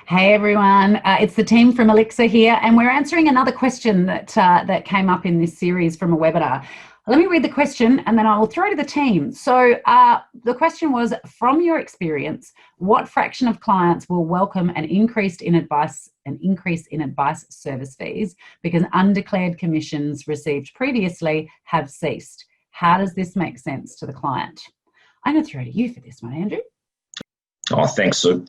Hey everyone, it's the team from Elixir here, and we're answering another question that came up in this series from a webinar. Let me read the question and then I'll throw to the team. So the question was, from your experience, what fraction of clients will welcome an increase in advice service fees because undeclared commissions received previously have ceased? How does this make sense to the client? I'm going to throw to you for this one, Andrew. Oh, thanks, Sue.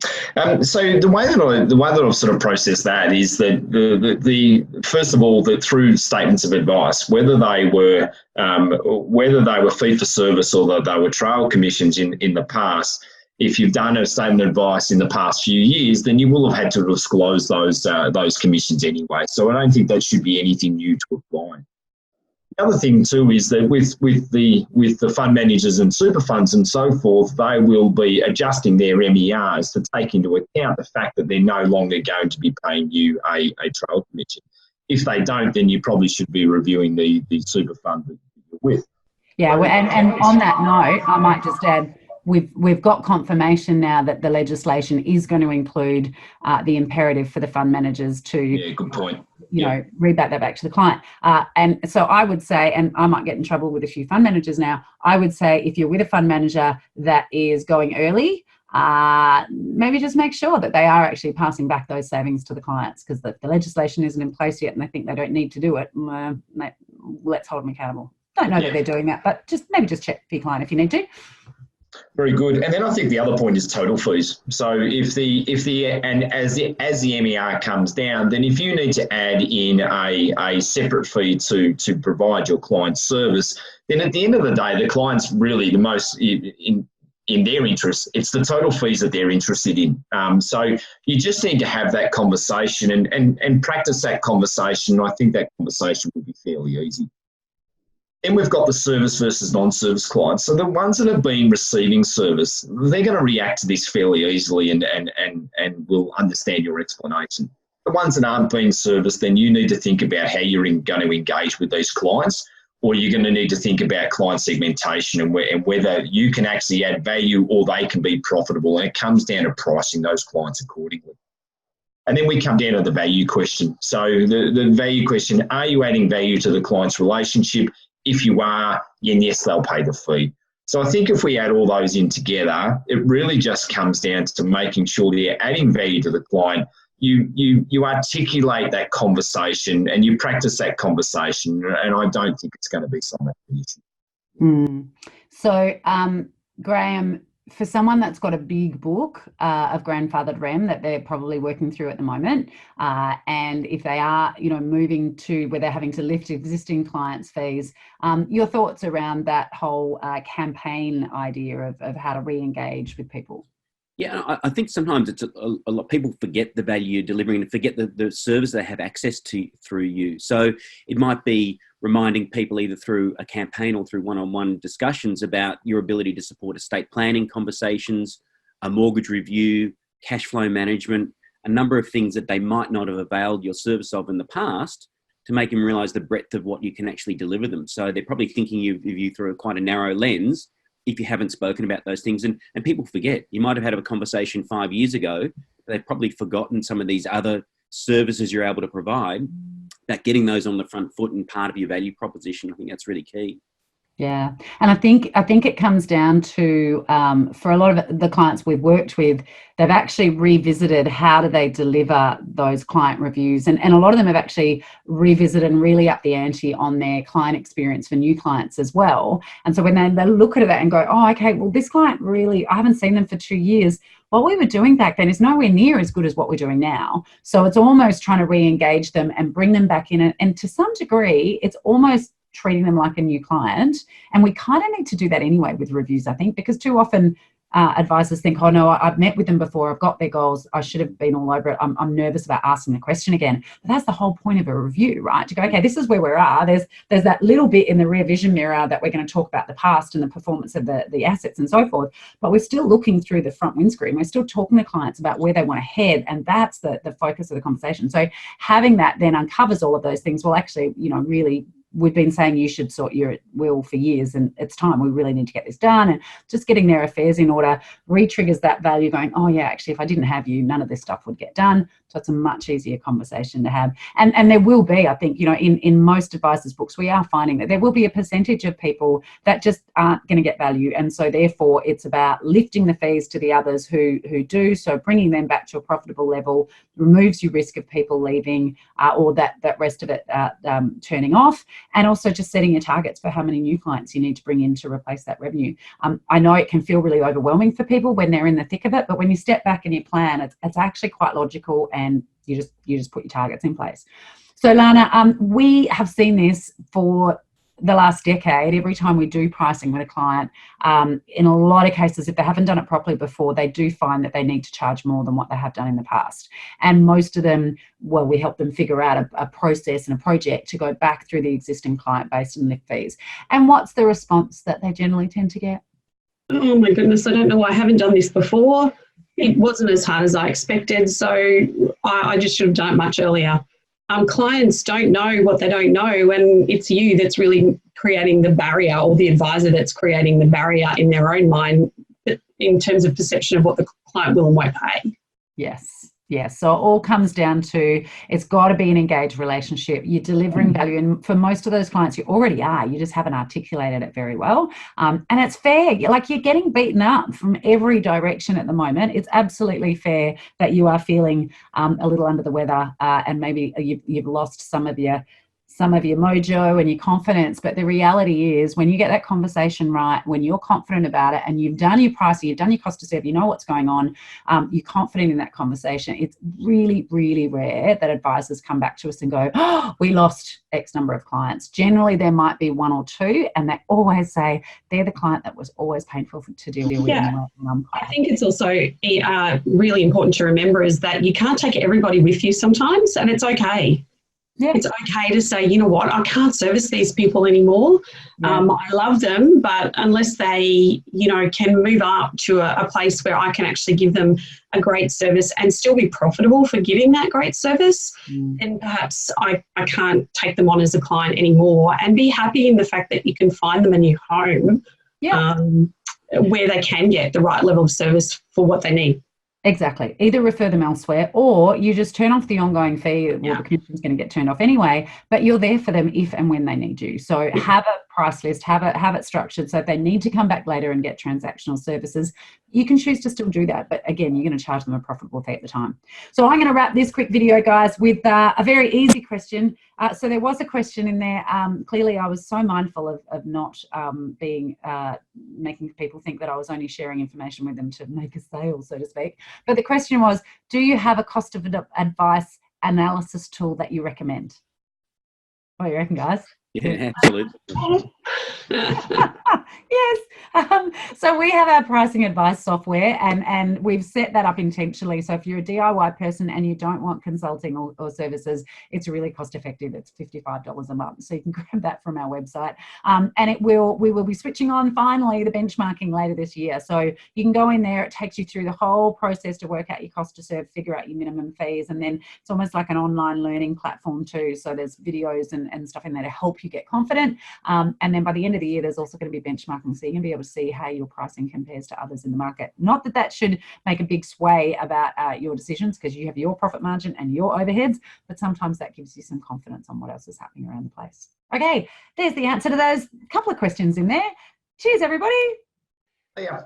So the way that I've sort of processed that is that the first of all, that through statements of advice, whether they were fee for service or that they were trail commissions in the past, if you've done a statement of advice in the past few years, then you will have had to disclose those commissions anyway. So I don't think that should be anything new to apply. The other thing too is that with the fund managers and super funds and so forth, they will be adjusting their MERs to take into account the fact that they're no longer going to be paying you a trail commission. If they don't, then you probably should be reviewing the super fund that you're with. Yeah, and on that note, I might just add, we've got confirmation now that the legislation is going to include the imperative for the fund managers to, good point. Rebat that back to the client. And so I would say, and I might get in trouble with a few fund managers now, I would say if you're with a fund manager that is going early, maybe just make sure that they are actually passing back those savings to the clients, because the legislation isn't in place yet and they think they don't need to do it. Let's hold them accountable. Don't know that they're doing that, but maybe just check for your client if you need to. Very good. And then I think the other point is total fees. So as the MER comes down, then if you need to add in a separate fee to provide your client service, then at the end of the day, the client's really the most in their interest. It's the total fees that they're interested in. So you just need to have that conversation and practice that conversation. I think that conversation will be fairly easy. Then we've got the service versus non-service clients. So the ones that have been receiving service, they're going to react to this fairly easily and will understand your explanation. The ones that aren't being serviced, then you need to think about how you're going to engage with these clients, or you're going to need to think about client segmentation and whether you can actually add value or they can be profitable. And it comes down to pricing those clients accordingly. And then we come down to the value question. So the value question, are you adding value to the client's relationship? If you are, then yes, they'll pay the fee. So I think if we add all those in together, it really just comes down to making sure that you're adding value to the client. You articulate that conversation and you practice that conversation, and I don't think it's going to be something easy. So, Graham, for someone that's got a big book of grandfathered REM that they're probably working through at the moment, and if they are, moving to where they're having to lift existing clients' fees, your thoughts around that whole campaign idea of how to re-engage with people? Yeah, I think sometimes it's a lot of people forget the value you're delivering and forget the service they have access to through you. So it might be reminding people either through a campaign or through one-on-one discussions about your ability to support estate planning conversations, a mortgage review, cash flow management, a number of things that they might not have availed your service of in the past, to make them realise the breadth of what you can actually deliver them. So they're probably thinking of you through quite a narrow lens if you haven't spoken about those things. And people forget. You might have had a conversation 5 years ago, but they've probably forgotten some of these other services you're able to provide. That getting those on the front foot and part of your value proposition, I think that's really key. Yeah, and I think it comes down to, for a lot of the clients we've worked with, they've actually revisited how do they deliver those client reviews, and a lot of them have actually revisited and really upped the ante on their client experience for new clients as well. And so when they look at that and go, oh, okay, well, this client really, I haven't seen them for 2 years. What we were doing back then is nowhere near as good as what we're doing now. So it's almost trying to re-engage them and bring them back in. And to some degree, it's almost treating them like a new client. And we kind of need to do that anyway with reviews, I think, because too often advisors think, oh no, I've met with them before, I've got their goals, I should have been all over it, I'm nervous about asking the question again. But that's the whole point of a review, right? To go, okay, this is where we are. There's that little bit in the rear vision mirror that we're going to talk about the past and the performance of the assets and so forth, but we're still looking through the front windscreen. We're still talking to clients about where they want to head, and that's the focus of the conversation. So having that then uncovers all of those things will actually, really we've been saying you should sort your will for years, and it's time. We really need to get this done. And just getting their affairs in order re-triggers that value going, oh yeah, actually, if I didn't have you, none of this stuff would get done. So it's a much easier conversation to have. And there will be, I think, in most advisors' books, we are finding that there will be a percentage of people that just aren't going to get value. And so therefore it's about lifting the fees to the others who do. So bringing them back to a profitable level removes your risk of people leaving or that rest of it turning off. And also just setting your targets for how many new clients you need to bring in to replace that revenue. I know it can feel really overwhelming for people when they're in the thick of it, but when you step back and you plan, it's actually quite logical, and you just put your targets in place. So Lana, we have seen this for the last decade. Every time we do pricing with a client, in a lot of cases, if they haven't done it properly before, they do find that they need to charge more than what they have done in the past. And most of them, well, we help them figure out a process and a project to go back through the existing client base and lift fees. And what's the response that they generally tend to get? Oh my goodness, I don't know why I haven't done this before. It wasn't as hard as I expected, so I just should have done it much earlier. Clients don't know what they don't know, and it's you that's really creating the barrier, or the advisor that's creating the barrier in their own mind in terms of perception of what the client will and won't pay. Yes. So it all comes down to, it's got to be an engaged relationship. You're delivering value, and for most of those clients, you already are. You just haven't articulated it very well, and it's fair. Like, you're getting beaten up from every direction at the moment. It's absolutely fair that you are feeling a little under the weather, and maybe you've lost some of your mojo and your confidence. But the reality is, when you get that conversation right, when you're confident about it, and you've done your pricing, you've done your cost to serve, you know what's going on, you're confident in that conversation, it's really, really rare that advisors come back to us and go, oh, we lost X number of clients. Generally, there might be one or two, and they always say they're the client that was always painful to deal with. Yeah. I think it's also really important to remember is that you can't take everybody with you sometimes, and it's okay. Yeah. It's okay to say, you know what, I can't service these people anymore. Yeah. I love them, but unless they, can move up to a place where I can actually give them a great service and still be profitable for giving that great service, then perhaps I can't take them on as a client anymore, and be happy in the fact that you can find them a new home where they can get the right level of service for what they need. Exactly. Either refer them elsewhere, or you just turn off the ongoing fee. Well, the commission's going to get turned off anyway, but you're there for them if and when they need you. So have a price list, have it structured, so if they need to come back later and get transactional services, you can choose to still do that. But again, you're going to charge them a profitable fee at the time. So I'm going to wrap this quick video, guys, with a very easy question. So there was a question in there. Clearly, I was so mindful of not making people think that I was only sharing information with them to make a sale, so to speak. But the question was, do you have a cost of advice analysis tool that you recommend? What do you reckon, guys? Yeah, absolutely. Yes. So we have our pricing advice software, and we've set that up intentionally. So if you're a DIY person and you don't want consulting or services, it's really cost effective. It's $55 a month. So you can grab that from our website. And we will be switching on finally the benchmarking later this year. So you can go in there. It takes you through the whole process to work out your cost to serve, figure out your minimum fees. And then it's almost like an online learning platform too. So there's videos and stuff in there to help you get confident. And then by the end of the year, there's also going to be benchmarking. So you're going to be able to see how your pricing compares to others in the market. Not that that should make a big sway about your decisions, because you have your profit margin and your overheads, but sometimes that gives you some confidence on what else is happening around the place. Okay, there's the answer to those couple of questions in there. Cheers, everybody. Yeah.